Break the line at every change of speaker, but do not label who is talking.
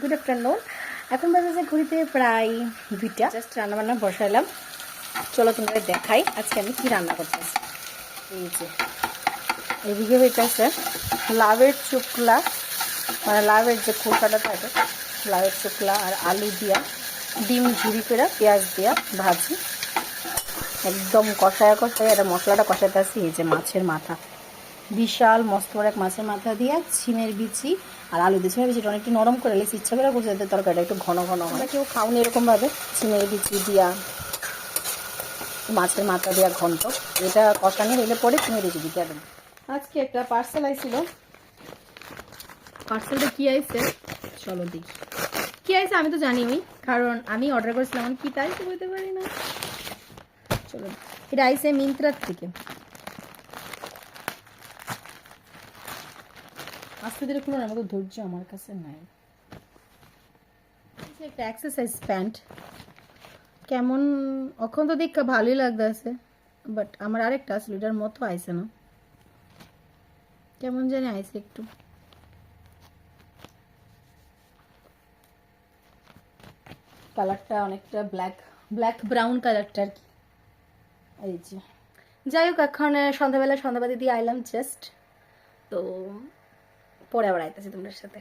Good afternoon. এখন বাজে ঘুরিতে প্রায় 2টা। জাস্ট রান্নাবান্না বসাইলাম, চলো তোমাদের দেখাই আজকে আমি কি রান্না করতেছি। এই যে এদিকে হইতেছে লাউয়ের চুকলা, মানে লাউয়ের যে খোসাটা থাকে, লাউয়ের চুকলা আর আলু দিয়া ডিম ঝুরি করে পেঁয়াজ দিয়া ভাজি, একদম কষায় কষায় এটা মশলাটা কষাইতেছি। এই যে মাছের মাথা, বিশাল মস্ত বড় এক মাছের মাথা দিয়া ছিমের বিচি আর আলু দিয়ে, ছিমের বিচিটা অনেকটা নরম করে লেছি, ইচ্ছা করে করছে যাতে তরকারিটা একটু ঘন ঘন হয়। কেউ খাওনি এরকমভাবে ছিমের বিচি দিয়া মাছের মাথা দিয়া ঘন্ট, এটা কষানি হইলে পরে ছিমের বিচি দিতে দেবেন। আজকে একটা পার্সেল আইছিল, পার্সেলটা কি আইছে চলো দেখি কি আইছে। আমি তো জানি কারণ আমি অর্ডার করেছিলাম, আমি কি তাই তো বলতে পারি না। চলো, এটা আইছে মিন্ত্রার থেকে। আজকে দিলে খুলুন, আমাকে ধৈর্য আমার কাছে নাই। একটা এক্সারসাইজ প্যান্ট, কেমন এখন তো দেখে ভালোই লাগতেছে, বাট আমার আরেকটা আসলে এটার মতো আইছে না, কেমন জানি আইছে একটু। কালারটা অনেকটা ব্ল্যাক ব্ল্যাক ব্রাউন কালারটা আর কি। এই যে যাই হোক, এখন সন্ধ্যাবেলা সন্ধ্যাবাতি দিয়ে আইলাম জাস্ট, তো পরে আবার আইতেছি তোমাদের সাথে।